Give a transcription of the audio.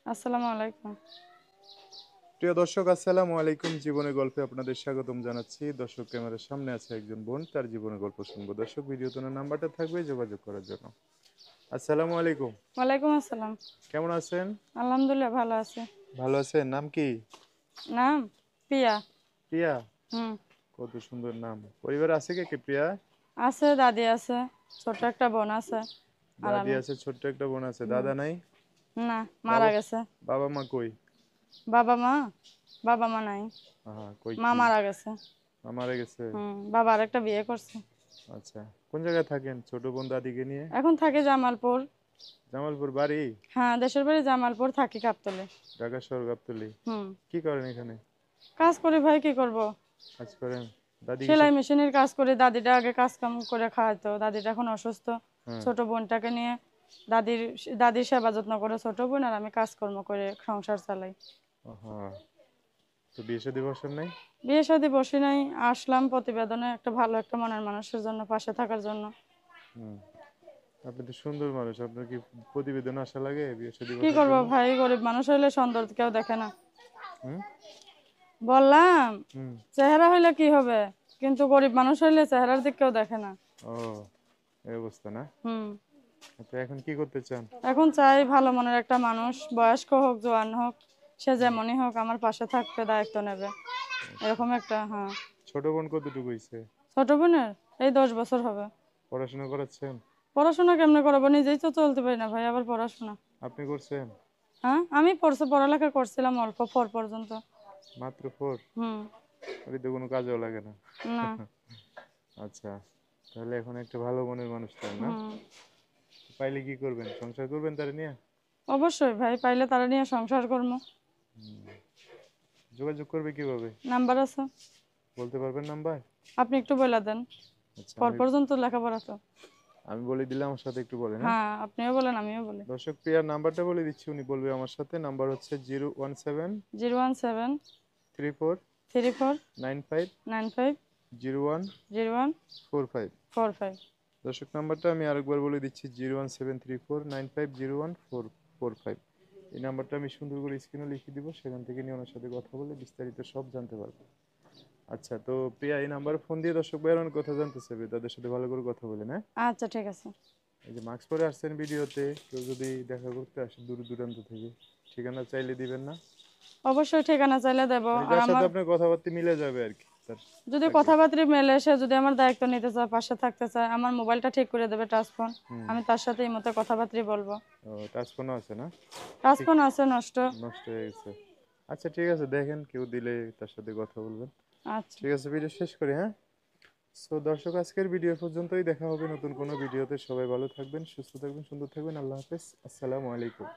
আসসালামু আলাইকুম। প্রিয় দর্শক, আসসালামু আলাইকুম। জীবনের গল্পে আপনাদের স্বাগতম জানাচ্ছি। দর্শক, ক্যামেরার সামনে আছে একজন বোন, তার জীবনের গল্প শুনবো। দর্শক, ভিডিওতে ওনার নাম্বারটা থাকবে যোগাযোগ করার জন্য। আসসালামু আলাইকুম। ওয়ালাইকুম আসসালাম। কেমন আছেন? আলহামদুলিল্লাহ ভালো আছি। ভালো আছেন? নাম কি? নাম পিয়া। প্রিয়া? হুম। কত সুন্দর নাম। পরিবারে আছে কে কে প্রিয়া? আছে, দাদি আছে, ছোট একটা বোন আছে, আর দাদি আমি। আছে, ছোট্ট একটা বোন আছে। হুম। দাদা নাই? না, মারা বাবা? গেছে। বাবা মা কই? বাবা মা, বাবা মা নাই, হ্যাঁ, কই মা কি? মারা গেছে। মা মারা গেছে? বাবা আরেকটা বিয়ে করছে। আচ্ছা। কোন জায়গায় থাকেন ছোট বোন দাদিকে নিয়ে? এখন থাকে জামালপুর। জামালপুর বাড়ি? হ্যাঁ, দেশের বাড়ি জামালপুর, থাকি গাবতলী। ঢাকা শহর, গাবতলী। হুম। কি করেন এখানে? কাজ করি ভাই, কি করব। কাজ করেন? দাদি কিছু? সেলাই মেশিনের কাজ করি। দাদিটা আগে কাজ কাম করে খাওয়াতো, দাদিটা এখন অসুস্থ। হ্যাঁ। ছোট বোনটাকে নিয়ে দাদির দাদির সেবা যত্ন করে ছোট বোন, আর আমি কাজকর্ম করে সংসার চালাই। হ্যাঁ। তো বিয়ে শাদী বসেন নাই? বিয়ে শাদী বসি নাই, আসলাম প্রতিবেদনে একটা ভালো একটা মনের মানুষের জন্য, পাশে থাকার জন্য। হুম। আপনি তো সুন্দর মানুষ, আপনার কি প্রতিবেদন আসা লাগে বিয়ে শাদী কি বসার করবো জন্য? ভাই, গরিব মানুষ হইলে সুন্দর কেউ দেখে না। হুম। বললাম, হুম। চেহারা হইলে কি হবে, কিন্তু গরিব মানুষ হইলে চেহারার দিক কেউ দেখে না। ও, এই অবস্থা না? হুম। তো এখন কি করতে চান? এখন চাই ভালো মনের একটা মানুষ, বয়স্ক হোক জোয়ান হোক, সে যেমনই হোক, আমার পাশে থাকতে দায়িত্ব নেবে, আচ্ছা। এরকম একটা। হ্যাঁ। ছোট বোন কতটুকু হইছে? ছোট বোনের এই 10 বছর হবে। পড়াশোনা করাচ্ছেন? পড়াশোনা কেমনে করাবো, নিজেই তো চলতে পারি না ভাই, আবার পড়াশোনা। আপনি করছেন? হ্যাঁ, আমি পড়ালেখা করছিলাম অল্প, 4 পর্যন্ত। মাত্র 4? হুম। ওই তো কোনো কাজেও লাগে না। না। আচ্ছা। তাহলে এখন একটা ভালো মনের মানুষ চান না? হুম। পাইলে কি করবেন, সংসার করবেন তারা নিয়ে? অবশ্যই ভাই, পাইলে তারা নিয়ে সংসার করবো। যোগাযোগ করবে কিভাবে? নাম্বার আছে, বলতে পারবেন নাম্বার? আপনি একটু বলে দেন। আচ্ছা, 4 আমি পর্যন্ত লেখাপড়া তো। আমি বলে দিলে আমার সাথে একটু বলেন, হ্যাঁ? হ্যাঁ, আপনিও বলেন আমিও বলি। দর্শক, প্রিয়ার নাম্বারটা বলে দিচ্ছি, উনি বলবে আমার সাথে। নাম্বার হচ্ছে 017 017 34 34 95 95 01 01 45। 45। দর্শক, নাম্বারটা আমি আরেকবার বলে দিচ্ছি, 01734950145। এই নাম্বারটা আমি সুন্দর করে স্ক্রিনে লিখে দিব, সেখান থেকে নিয়ে ওনার সাথে কথা বলে বিস্তারিত সব জানতে পারবো। আচ্ছা, তো প্রিয়া এই নাম্বারে ফোন দিয়ে দর্শক ভাইয়ের অনেক কথা জানতে চাইবে, তাদের সাথে ভালো করে কথা বলেন, হ্যাঁ? আচ্ছা, ঠিক আছে। এই যে মাস্ক পরে আসছেন ভিডিওতে, কেউ যদি দেখা করতে আসে দূর দূরান্ত থেকে, ঠিকানা চাইলে দিবেন না? অবশ্যই ঠিকানা চাইলে দেব। মানে আর যার সাথে আমার আপনার কথাবার্তা মিলে যাবে আর কি, যদি তাকে। কথাবার্তা মেলে, সে যদি আমার দায়িত্ব নিতে চায়, পাশে থাকতে চায়, আমার মোবাইলটা ঠিক করে দেবে, টাচ ফোন। হুম। আমি তার সাথে এই মতো কথাবার্তা বলবো। ও, টাচ ফোনও আছে না? টাচ ঠিক। ফোন আছে, নষ্ট। নষ্ট হয়ে গেছে? আচ্ছা, ঠিক আছে, দেখেন কেউ দিলে তার সাথে কথা বলবেন। আচ্ছা। ঠিক আছে, ভিডিও শেষ করি, হ্যাঁ? সো দর্শক, আজকের ভিডিও পর্যন্তই। দেখা হবে নতুন কোনো ভিডিওতে। সবাই ভালো থাকবেন, সুস্থ থাকবেন, সুন্দর থাকবেন। আল্লাহ হাফেজ। আসসালামু আলাইকুম।